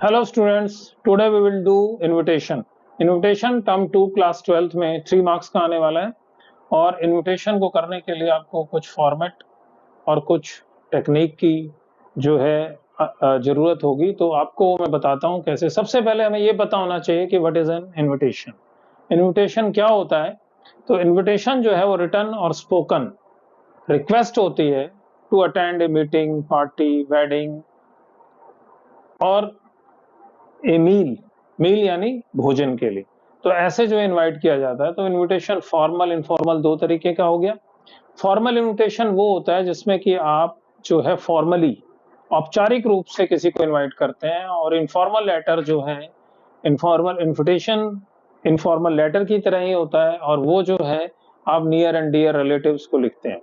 Hello students, today we will do invitation. Invitation term 2 class 12th में 3 marks का आने वाला है। और इनविटेशन को करने के लिए आपको कुछ फॉर्मेट और कुछ टेक्निक की जो है जरूरत होगी। तो आपको मैं बताता हूं कैसे। सबसे पहले हमें ये पता होना चाहिए कि what is an invitation. Invitation क्या होता है? तो इनविटेशन जो है वो रिटन और स्पोकन रिक्वेस्ट होती है to attend a meeting, party, wedding और ए मील यानी भोजन के लिए। तो ऐसे जो इनवाइट किया जाता है। तो इनविटेशन फॉर्मल इनफॉर्मल दो तरीके का हो गया। फॉर्मल इनविटेशन वो होता है जिसमें कि आप जो है फॉर्मली औपचारिक रूप से किसी को इनवाइट करते हैं, और इनफॉर्मल लेटर जो है इनफॉर्मल इनविटेशन इनफॉर्मल लेटर की तरह ही होता है, और वो जो है आप नियर एंड डियर रिलेटिव्स को लिखते हैं।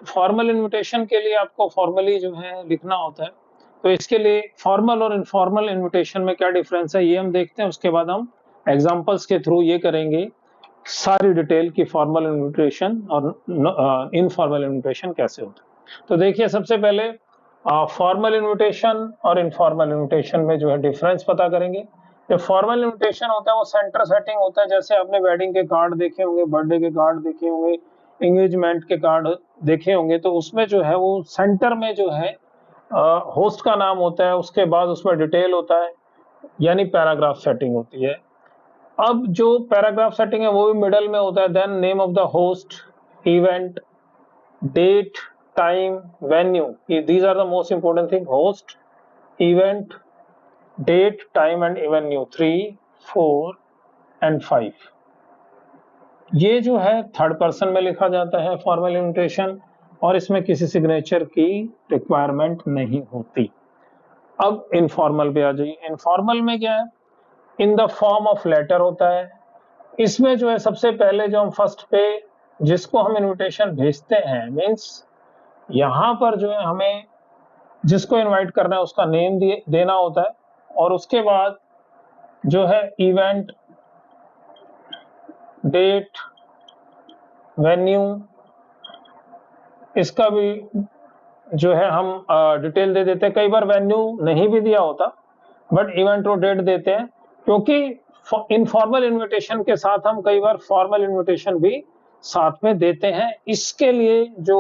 फॉर्मल इनविटेशन के लिए आपको फॉर्मली जो है लिखना होता है। तो इसके लिए फॉर्मल और इनफॉर्मल इनविटेशन में क्या डिफरेंस है ये हम देखते हैं। उसके बाद हम एग्जांपल्स के थ्रू ये करेंगे सारी डिटेल की फॉर्मल इनविटेशन और इनफॉर्मल इनविटेशन कैसे होता है। तो देखिए, सबसे पहले फॉर्मल इनविटेशन और इनफॉर्मल इनविटेशन में जो है डिफरेंस पता करेंगे। जो फॉर्मल इनविटेशन होता है वो सेंटर सेटिंग होता है। जैसे आपने वेडिंग के कार्ड देखे होंगे, बर्थडे के कार्ड देखे होंगे, एंगेजमेंट के कार्ड देखे होंगे, तो उसमें जो है वो सेंटर में जो है होस्ट का नाम होता है, उसके बाद उसमें डिटेल होता है, यानी पैराग्राफ सेटिंग होती है। अब जो पैराग्राफ सेटिंग है वो भी मिडल में होता है। Then name of the host, event, date, time, venue, these are the most important thing. Host, event, date, time and venue, 3, 4 and 5। ये जो है थर्ड पर्सन में लिखा जाता है फॉर्मल इनविटेशन, और इसमें किसी सिग्नेचर की रिक्वायरमेंट नहीं होती। अब इनफॉर्मल पे आ जाइए। इनफॉर्मल में क्या है? In the form of letter होता है। इसमें जो है सबसे पहले जो हम फर्स्ट पे जिसको हम इनविटेशन भेजते हैं, मींस यहां पर जो है हमें जिसको इनवाइट करना है उसका नेम देना होता है, और उसके बाद जो है इवेंट, डेट, वेन्यू, इसका भी जो है हम डिटेल दे देते हैं। कई बार वेन्यू नहीं भी दिया होता, बट इवेंट और डेट देते हैं, क्योंकि इनफॉर्मल इनविटेशन के साथ हम कई बार फॉर्मल इनविटेशन भी साथ में देते हैं। इसके लिए जो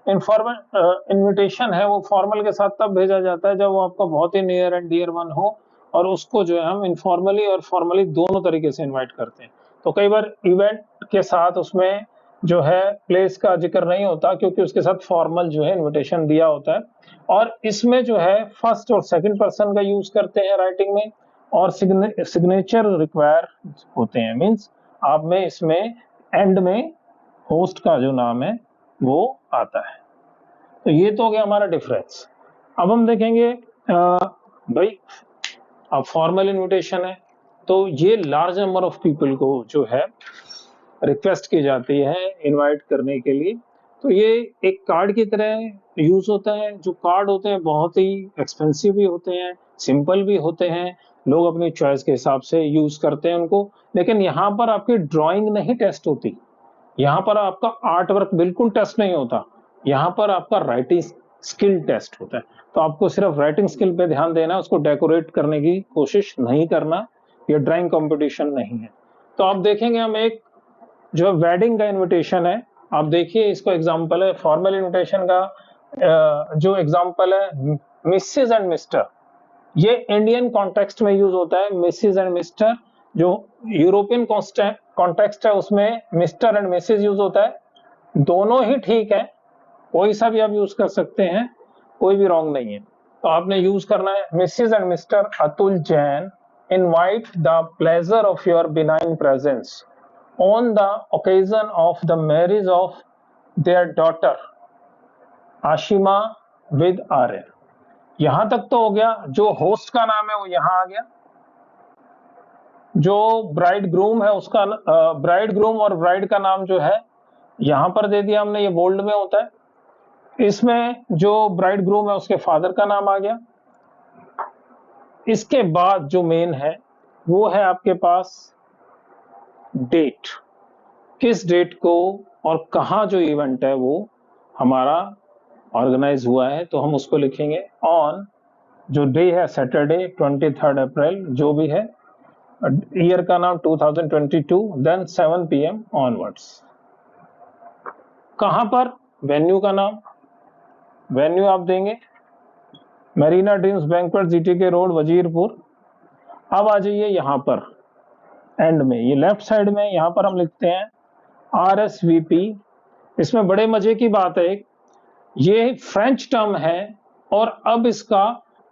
इनफॉर्मल इनविटेशन है वो फॉर्मल के साथ तब भेजा जाता है जब वो आपका बहुत ही नियर एंड डियर वन हो, और उसको जो है हम इनफॉर्मली और फॉर्मली दोनों तरीके से इनवाइट करते हैं। तो कई बार इवेंट के साथ उसमें जो है प्लेस का जिक्र नहीं होता, क्योंकि उसके साथ फॉर्मल जो है इनविटेशन दिया होता है। और इसमें जो है फर्स्ट और सेकंड पर्सन का यूज करते हैं राइटिंग में, और सिग्नेचर रिक्वायर होते हैं। मींस आप में इसमें एंड में होस्ट का जो नाम है वो आता है। तो ये तो हो गया हमारा डिफरेंस। अब हम देखेंगे भाई, अब फॉर्मल इनविटेशन है तो ये लार्ज नंबर ऑफ पीपल को जो है रिक्वेस्ट की जाती है इनवाइट करने के लिए। तो ये एक कार्ड की तरह यूज होता है। जो कार्ड होते हैं बहुत ही एक्सपेंसिव भी होते हैं, सिंपल भी होते हैं, लोग अपनी चॉइस के हिसाब से यूज करते हैं उनको। लेकिन यहाँ पर आपकी ड्राइंग नहीं टेस्ट होती, यहाँ पर आपका आर्ट वर्क बिल्कुल टेस्ट नहीं होता, यहाँ पर आपका राइटिंग स्किल टेस्ट होता है। तो आपको सिर्फ राइटिंग स्किल पे ध्यान देना है, उसको डेकोरेट करने की कोशिश नहीं करना। ये ड्राइंग कंपटीशन नहीं है। तो आप देखेंगे हम एक जो वेडिंग का इनविटेशन है, आप देखिए इसको एग्जांपल है फॉर्मल इनविटेशन का। जो एग्जांपल है मिसेस एंड मिस्टर, ये इंडियन कॉन्टेक्स्ट में यूज होता है मिसेस एंड मिस्टर। जो यूरोपियन कॉन्टेक्स्ट है उसमें मिस्टर एंड मिसेस यूज होता है। दोनों ही ठीक है, कोई सा भी आप यूज कर सकते हैं, कोई भी रॉन्ग नहीं है। तो आपने यूज करना है Mrs and Mr Atul Jain invite the pleasure of your benign presence on the occasion of the marriage of their daughter Ashima with Aryan. यहां तक तो हो गया। जो होस्ट का नाम है वो यहां आ गया। जो ब्राइड ग्रूम है उसका ब्राइड ग्रूम और ब्राइड का नाम जो है यहां पर दे दिया हमने, ये बोल्ड में होता है। इसमें जो ब्राइड ग्रूम है उसके फादर का नाम आ गया। इसके बाद जो मेन है वो है आपके पास डेट, किस डेट को और कहां जो इवेंट है वो हमारा ऑर्गेनाइज हुआ है, तो हम उसको लिखेंगे ऑन जो डे है सैटरडे 23 अप्रैल जो भी है, ईयर का नाम 2022, देन 7 PM ऑनवर्ड्स। कहां पर, वेन्यू का नाम, वेन्यू आप देंगे Marina dreams banquet GTK road Wazirpur. अब आ जाइए यहाँ पर एंड में, ये लेफ्ट साइड में यहाँ पर हम लिखते हैं RSVP। इसमें बड़े मजे की बात है, ये फ्रेंच टर्म है और अब इसका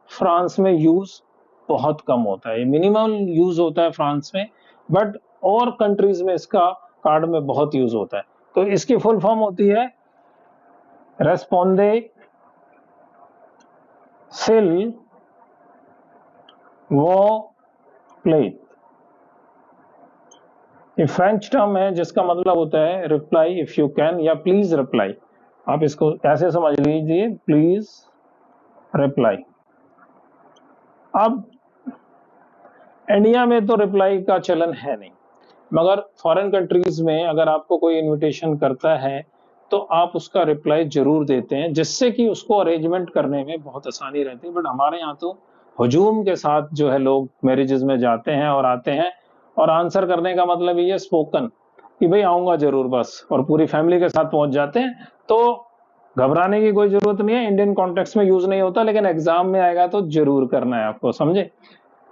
फ्रांस में यूज बहुत कम होता है, मिनिमम यूज होता है फ्रांस में, बट और कंट्रीज में इसका कार्ड में बहुत यूज होता है। तो इसकी फुल फॉर्म होती है रेस्पोंडे सिल वो प्लेट। ये फ्रेंच टर्म है जिसका मतलब होता है रिप्लाई इफ यू कैन या प्लीज रिप्लाई। आप इसको ऐसे समझ लीजिए, प्लीज रिप्लाई। अब इंडिया में तो रिप्लाई का चलन है नहीं, मगर फॉरेन कंट्रीज में अगर आपको कोई इनविटेशन करता है तो आप उसका रिप्लाई जरूर देते हैं, जिससे कि उसको अरेंजमेंट करने में बहुत आसानी रहती है। बट हमारे यहाँ तो हुजूम के साथ जो है लोग मैरिजेस में जाते हैं और आते हैं, और आंसर करने का मतलब ये स्पोकन कि भाई आऊंगा जरूर बस, और पूरी फैमिली के साथ पहुंच जाते हैं। तो घबराने की कोई जरूरत नहीं है, इंडियन कॉन्टेक्स्ट में यूज नहीं होता, लेकिन एग्जाम में आएगा तो जरूर करना है आपको, समझे।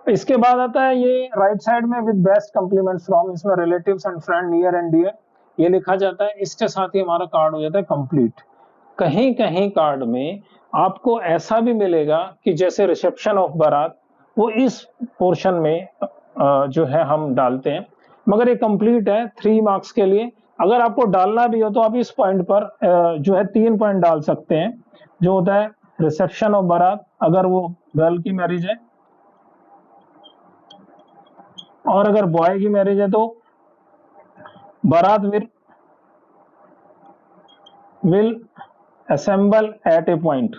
इसके बाद आता है ये राइट साइड में विद बेस्ट कॉम्प्लीमेंट फ्रॉम, इसमें relatives and friend near and dear ये लिखा जाता है। इसके साथ ही हमारा कार्ड हो जाता है कंप्लीट। कहीं कहीं कार्ड में आपको ऐसा भी मिलेगा कि जैसे रिसेप्शन ऑफ बारात, वो इस पोर्शन में जो है हम डालते हैं, मगर ये कंप्लीट है 3 मार्क्स के लिए। अगर आपको डालना भी हो तो आप इस पॉइंट पर जो है 3 पॉइंट डाल सकते हैं, जो होता है रिसेप्शन ऑफ बारात अगर वो गर्ल की मैरिज है, और अगर बॉय की मैरिज है तो baraat will assemble at a point,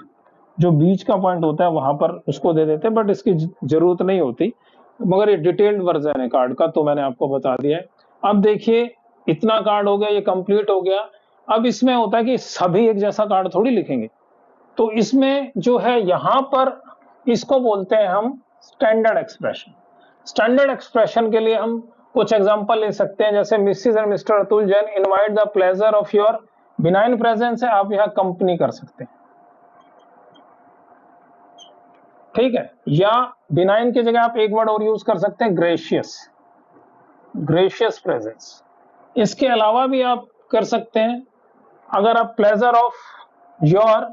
जो बीच का पॉइंट होता है वहां पर उसको दे देते हैं, बट इसकी जरूरत नहीं होती, मगर ये डिटेल्ड वर्जन है कार्ड का तो मैंने आपको बता दिया है। अब देखिए इतना कार्ड हो गया, ये कंप्लीट हो गया। अब इसमें होता है कि सभी एक जैसा कार्ड थोड़ी लिखेंगे, तो इसमें जो है यहां पर इसको बोलते हैं हम स्टैंडर्ड एक्सप्रेशन। स्टैंडर्ड एक्सप्रेशन के लिए हम कुछ एग्जांपल ले सकते हैं, जैसे Mrs and Mr Atul Jain invite the pleasure of your benign presence है, आप यहां कंपनी कर सकते हैं, ठीक है। या बिनाइन की जगह आप एक वर्ड और यूज कर सकते हैं, ग्रेशियस, ग्रेशियस प्रेजेंस। इसके अलावा भी आप कर सकते हैं, अगर आप प्लेजर ऑफ योर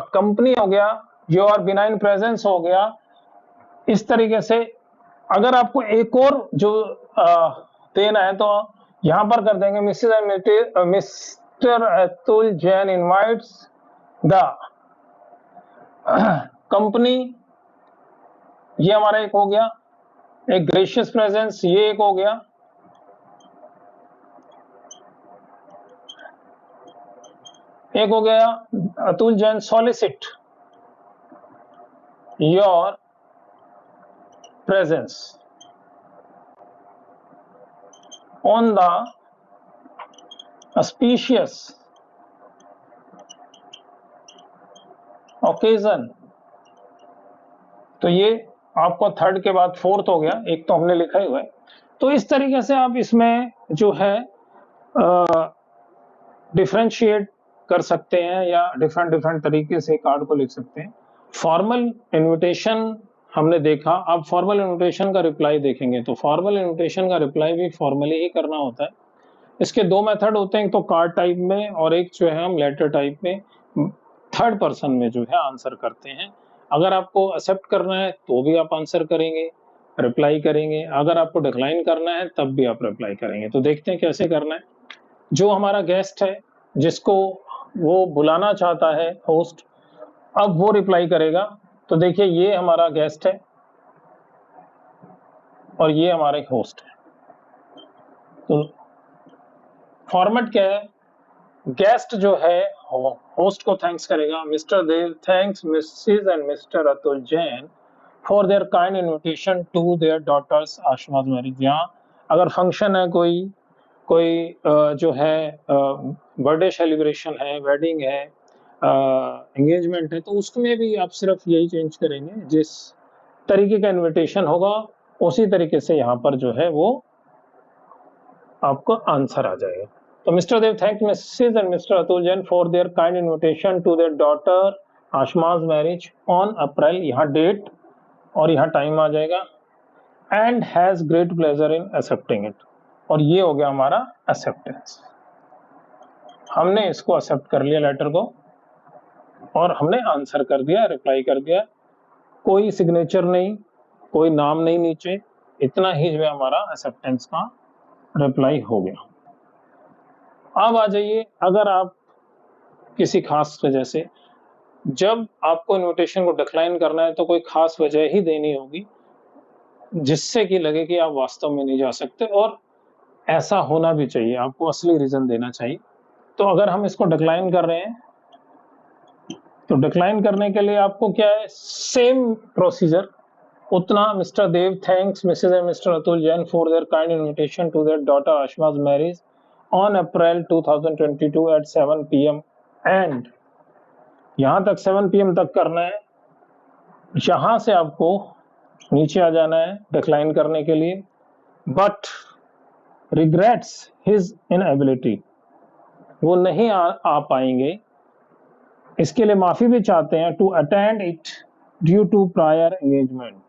कंपनी हो गया, योर बिनाइन प्रेजेंस हो गया, इस तरीके से। अगर आपको एक और जो देना है तो यहां पर कर देंगे Mrs and Mr Atul Jain invites the company, ये हमारा एक हो गया, एक ग्रेशियस प्रेजेंस ये एक हो गया। एक हो गया Atul Jain solicit your presence on the auspicious occasion। तो ये आपको थर्ड के बाद फोर्थ हो गया, एक तो हमने लिखा ही हुआ है। तो इस तरीके से आप इसमें जो है डिफरेंशिएट कर सकते हैं या डिफरेंट डिफरेंट तरीके से कार्ड को लिख सकते हैं। फॉर्मल इनविटेशन हमने देखा, अब फॉर्मल इनविटेशन का रिप्लाई देखेंगे। तो फॉर्मल इनविटेशन का रिप्लाई भी फॉर्मली ही करना होता है। इसके दो मेथड होते हैं, एक तो कार्ड टाइप में और एक जो है हम लेटर टाइप में थर्ड पर्सन में जो है आंसर करते हैं। अगर आपको एक्सेप्ट करना है तो भी आप आंसर करेंगे, रिप्लाई करेंगे, अगर आपको डिक्लाइन करना है तब भी आप रिप्लाई करेंगे। तो देखते हैं कैसे करना है। जो हमारा गेस्ट है जिसको वो बुलाना चाहता है होस्ट, अब वो रिप्लाई करेगा। तो देखिए ये हमारा गेस्ट है और ये हमारे होस्ट है। तो फॉर्मेट क्या है, गेस्ट जो है होस्ट को थैंक्स करेगा, Mr Dev thanks Mrs and Mr Atul Jain for their kind invitation to their daughter's Ashma's marriage. यहाँ अगर फंक्शन है, कोई जो है बर्थडे सेलिब्रेशन है, वेडिंग है, एंगेजमेंट है तो उसमें भी आप सिर्फ यही चेंज करेंगे, जिस तरीके का इनविटेशन होगा उसी तरीके से यहाँ पर जो है वो आपको आंसर आ जाएगा। तो Mr Dev thank Mrs and Mr Atul Jain for their kind invitation to their daughter Ashma's marriage on April, यहाँ डेट और यहाँ टाइम आ जाएगा, and has great pleasure in accepting it, और ये हो गया हमारा एक्सेप्टेंस। हमने इसको एक्सेप्ट कर लिया लेटर को और हमने आंसर कर दिया, रिप्लाई कर दिया, कोई सिग्नेचर नहीं, कोई नाम नहीं नीचे, इतना ही जो है हमारा एक्सेप्टेंस का रिप्लाई हो गया। अब आ जाइए, अगर आप किसी खास वजह से, जब आपको इनविटेशन को डिक्लाइन करना है तो कोई खास वजह ही देनी होगी जिससे कि लगे कि आप वास्तव में नहीं जा सकते, और ऐसा होना भी चाहिए, आपको असली रीजन देना चाहिए। तो अगर हम इसको डिक्लाइन कर रहे हैं तो डिक्लाइन करने के लिए आपको क्या है, सेम प्रोसीजर उतना। Mr Dev thanks Mrs and Mr Atul Jain for their kind invitation to their daughter Ashma's marriage on April 2022 at 7 PM, and यहां तक 7 PM तक करना है। यहां से आपको नीचे आ जाना है डिक्लाइन करने के लिए, बट रिग्रेट्स हिज इनएबिलिटी, वो नहीं आ पाएंगे, इसके लिए माफी भी चाहते हैं, to attend it due to prior engagement,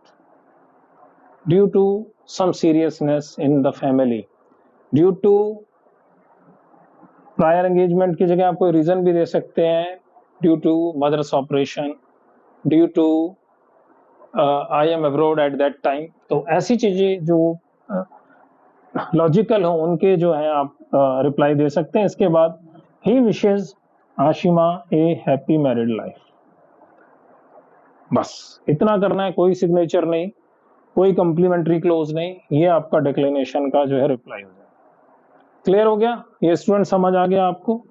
due to some seriousness in the family, due to prior engagement की जगह आप कोई रीजन भी दे सकते हैं, due to mother's operation, due to I am abroad at that time. तो ऐसी चीजें जो लॉजिकल हो उनके जो है आप रिप्लाई दे सकते हैं। इसके बाद ही विशेज आशिमा ए हैप्पी मैरिड लाइफ, बस इतना करना है, कोई सिग्नेचर नहीं, कोई कम्प्लीमेंट्री क्लोज नहीं, ये आपका डिक्लेनेशन का जो है रिप्लाई हो जाएगा। क्लियर हो गया, ये स्टूडेंट समझ आ गया आपको।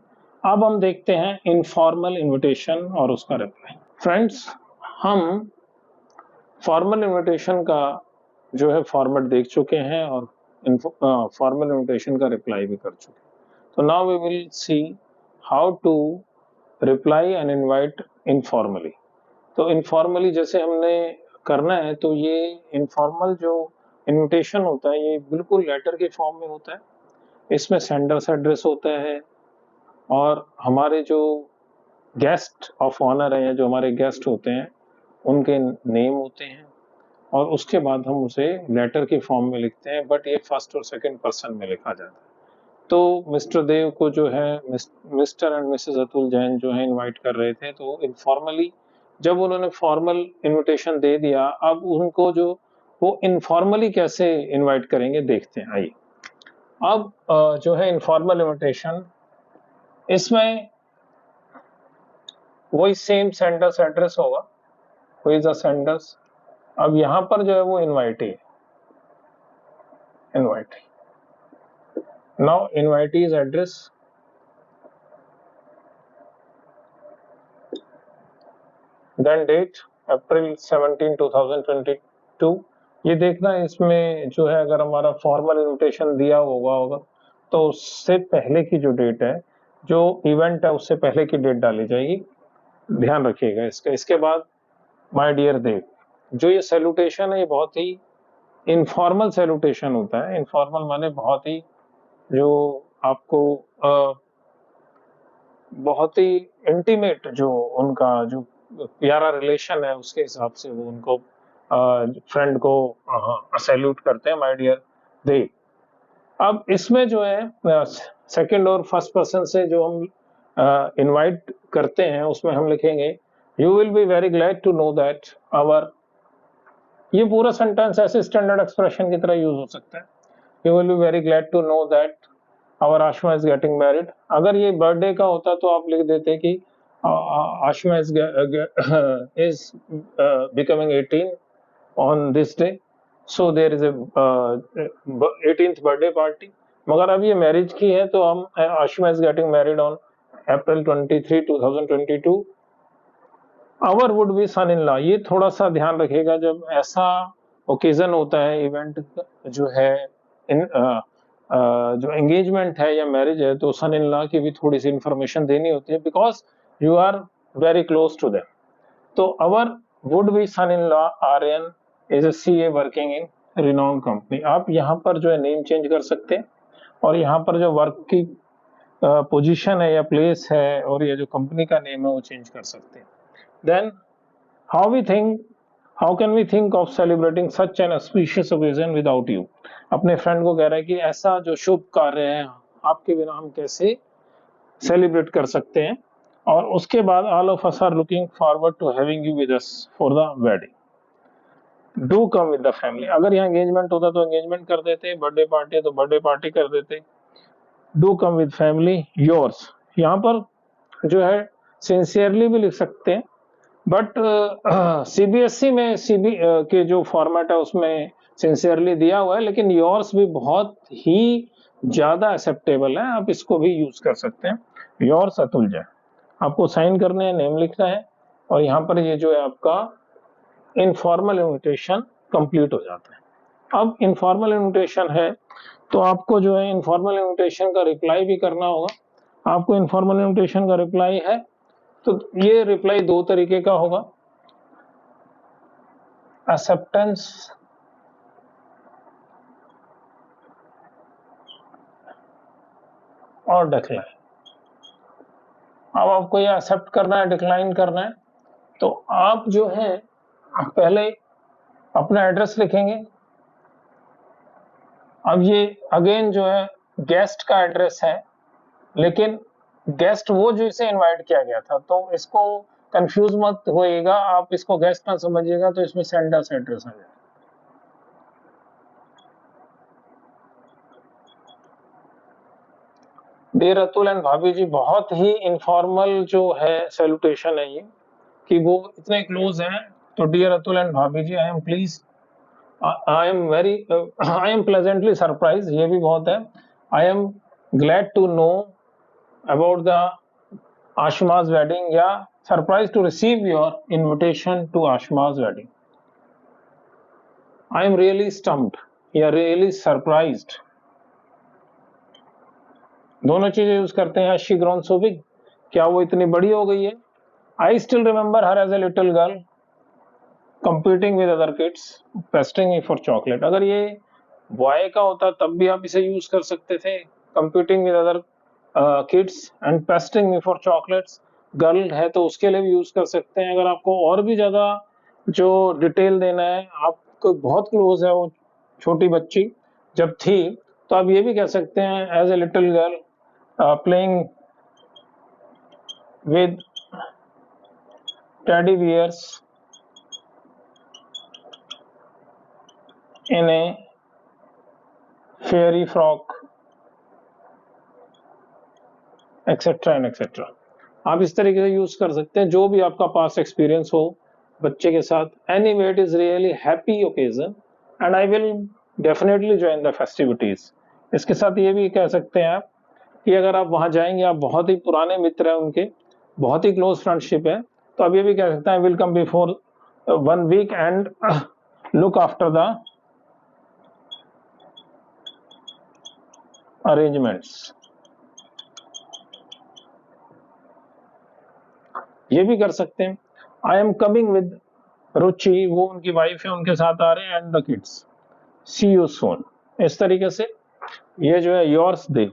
अब हम देखते हैं इनफॉर्मल इनविटेशन और उसका रिप्लाई। फ्रेंड्स, हम फॉर्मल इनविटेशन का जो है फॉर्मेट देख चुके हैं और फॉर्मल इनविटेशन का रिप्लाई भी कर चुके हैं। तो now we will see how to reply and invite informally. तो इनफॉर्मली जैसे हमने करना है, तो ये इनफॉर्मल जो इनविटेशन होता है ये बिल्कुल लेटर के फॉर्म में होता है, इसमें सेंडर्स एड्रेस होता है और हमारे जो गेस्ट ऑफ ऑनर है, जो हमारे गेस्ट होते हैं उनके नेम होते हैं, और उसके बाद हम उसे लेटर के फॉर्म में लिखते हैं, बट ये फर्स्ट और सेकंड पर्सन में लिखा जाता है। तो मिस्टर देव को जो है mister and Mrs Atul Jain जो है इनवाइट कर रहे थे, तो इनफॉर्मली जब उन्होंने फॉर्मल इनविटेशन दे दिया, अब उनको जो वो इनफॉर्मली कैसे इनवाइट करेंगे देखते हैं। आइए, अब जो है इनफॉर्मल इनविटेशन, इसमें वही सेम सेंडर्स एड्रेस होगा, हु इज द सेंडर्स। अब यहां पर जो है वो इनवाइटी है, invitee. Now invitee's address, then date April 17, 2022। ये देखना, इसमें जो है अगर हमारा फॉर्मल इनविटेशन दिया होगा तो उससे पहले की जो डेट है, जो इवेंट है उससे पहले की डेट डाली जाएगी, ध्यान रखिएगा इसका। इसके बाद माय डियर देव, जो ये सैल्यूटेशन है ये बहुत ही इनफॉर्मल सैल्यूटेशन होता है। इनफॉर्मल माने बहुत ही जो आपको बहुत ही इंटीमेट, जो उनका जो प्यारा रिलेशन है उसके हिसाब से वो उनको फ्रेंड को सैल्यूट करते हैं, माय डियर देव। अब इसमें जो है सेकंड और फर्स्ट पर्सन से जो हम इनवाइट करते हैं उसमें हम लिखेंगे, you will be very glad to know that our, ये पूरा सेंटेंस ऐसे स्टैंडर्ड एक्सप्रेशन की तरह यूज हो सकता है, you will be very glad to know that our Ashma is getting married. अगर ये बर्थडे का होता तो आप लिख देते कि Ashma is becoming 18 on this day, so there is 18th birthday party. मगर अब ये मैरिज की है तो हम Ashma is getting married on April 23, 2022, our would be son in law. ये थोड़ा सा ध्यान रखिएगा, जब ऐसा ओकेजन होता है, इवेंट जो है जो एंगेजमेंट है या मैरिज है, तो सन इन लॉ की भी थोड़ी सी इंफॉर्मेशन देनी होती है, because you are very close to them. तो our would be son-in-law Aryan is a CA working in renowned company. आप यहाँ पर जो है नेम चेंज कर सकते हैं और यहाँ पर जो वर्क की पोजीशन है या प्लेस है और ये जो कंपनी का नेम है वो चेंज कर सकते हैं. Then how can we think of celebrating such an auspicious occasion without you. अपने फ्रेंड को कह रहा है कि ऐसा जो शुभ कार्य है आपके बिना हम कैसे सेलिब्रेट कर सकते हैं. और उसके बाद all of us are looking forward to having you with us for the wedding. Do come with the family. अगर यहाँ एंगेजमेंट होता तो एंगेजमेंट कर देते, बर्थडे पार्टी है तो बर्थडे पार्टी कर देते. Do come with family yours. यहाँ पर जो है सिंसियरली भी लिख सकते हैं, बट सीबीएसई में के जो फॉर्मेट है उसमें सिंसियरली दिया हुआ है, लेकिन योर्स भी बहुत ही ज्यादा एक्सेप्टेबल है, आप इसको भी यूज कर सकते हैं. योर्स अतुल जैन. आपको साइन करने हैं, नेम लिखना है और यहाँ पर ये जो है आपका इनफॉर्मल इन्विटेशन कंप्लीट हो जाता है. अब इनफॉर्मल इन्विटेशन है तो आपको जो है इनफॉर्मल इन्विटेशन का रिप्लाई भी करना होगा. आपको इनफॉर्मल इन्विटेशन का रिप्लाई है तो ये रिप्लाई दो तरीके का होगा, एक्सेप्टेंस और डिक्लाइन. अब आपको ये एक्सेप्ट करना है, डिक्लाइन करना है, तो आप जो है पहले अपना एड्रेस लिखेंगे. अब ये अगेन जो है गेस्ट का एड्रेस है, लेकिन गेस्ट वो जिसे इनवाइट किया गया था, तो इसको कंफ्यूज मत होइएगा, आप इसको गेस्ट ना समझिएगा, तो इसमें सेंडर्स एड्रेस आ जाएगा. डियर अतुल एंड भाभी जी, बहुत ही इनफॉर्मल जो है सैल्यूटेशन है ये, कि वो इतने क्लोज हैं. तो dear Atul and bhabhi ji, I am pleasantly surprise, ये भी बहुत है. I am glad to know about the आशमा's wedding या surprise to receive your invitation to आशमा's wedding. I am really stumped या रियली सरप्राइज्ड, दोनों चीजें यूज करते हैं. शी ग्रोन सो बिग, क्या वो इतनी बड़ी हो गई है. I still remember her as a little girl competing with other kids pestering me for chocolate. अगर ये बॉय का होता तब भी आप इसे यूज कर सकते थे, competing with other kids and pestering me for chocolates. Girl है तो उसके लिए भी यूज कर सकते हैं. अगर आपको और भी ज्यादा जो डिटेल देना है, आपको बहुत क्लोज है वो छोटी बच्ची जब थी, तो आप ये भी कह सकते हैं as a little girl playing with teddy bears in a fairy frock etc and etc. आप इस तरीके से यूज कर सकते हैं, जो भी आपका पास एक्सपीरियंस हो बच्चे के साथ. Anyway it is really happy occasion and I will definitely join the festivities. इसके साथ ये भी कह सकते हैं आप कि अगर आप वहां जाएंगे, आप बहुत ही पुराने मित्र हैं उनके, बहुत ही क्लोज फ्रेंडशिप है, तो आप ये भी कह सकते हैं will come before 1 week and look after the arrangements. ये भी कर सकते हैं I am coming with Ruchi, वो उनकी वाइफ है, उनके साथ आ रहे हैं, and the kids, see you soon. इस तरीके से ये जो है योर्स दे,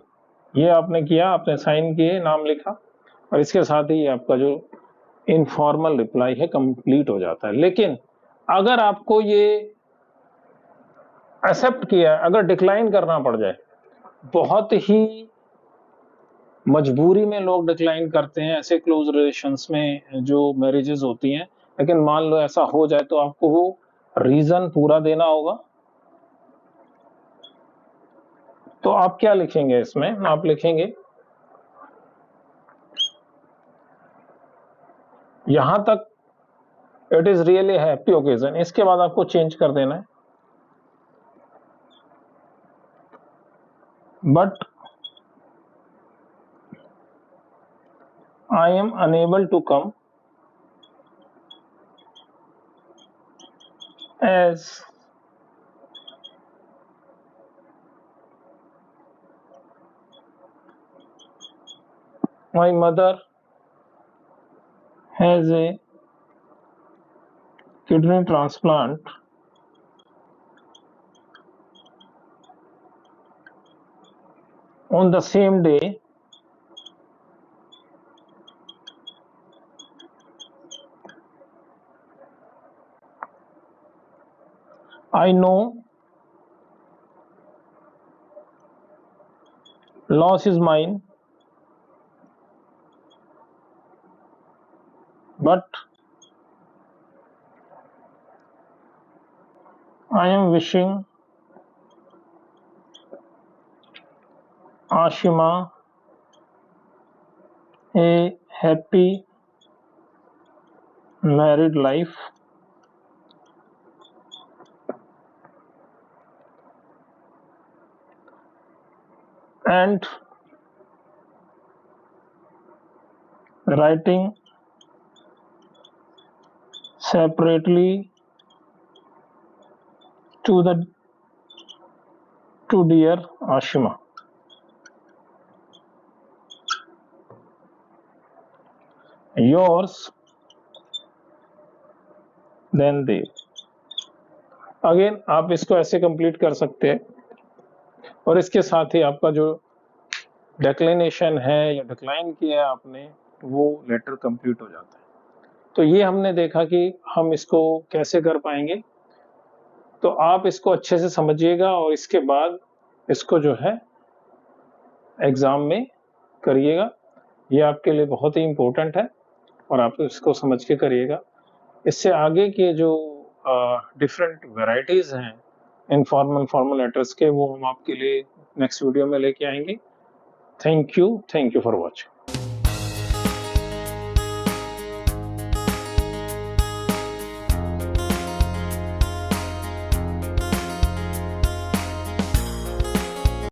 ये आपने किया, आपने साइन किए, नाम लिखा, और इसके साथ ही आपका जो इनफॉर्मल रिप्लाई है कंप्लीट हो जाता है. लेकिन अगर आपको ये एक्सेप्ट किया, अगर डिक्लाइन करना पड़ जाए, बहुत ही मजबूरी में लोग डिक्लाइन करते हैं ऐसे क्लोज रिलेशंस में जो मैरिजेस होती हैं, लेकिन मान लो ऐसा हो जाए तो आपको वो रीजन पूरा देना होगा. तो आप क्या लिखेंगे इसमें, आप लिखेंगे यहां तक it is really happy occasion, इसके बाद आपको चेंज कर देना है, but I am unable to come as my mother has a kidney transplant on the same day I know loss is mine, but I am wishing Ashima a happy married life and writing separately to dear Ashima. Yours, then Dev. Again आप इसको ऐसे complete कर सकते हैं और इसके साथ ही आपका जो डिक्लिनेशन है या डिक्लाइन किया है आपने वो लेटर कंप्लीट हो जाता है। तो ये हमने देखा कि हम इसको कैसे कर पाएंगे, तो आप इसको अच्छे से समझिएगा और इसके बाद इसको जो है एग्जाम में करिएगा। ये आपके लिए बहुत ही इम्पोर्टेंट है और आप इसको समझ के करिएगा। इससे आगे के जो डिफरेंट वैरायटीज हैं इनफॉर्मल फॉर्मल लेटर्स के, वो हम आपके लिए नेक्स्ट वीडियो में लेके आएंगे। Thank you for watching.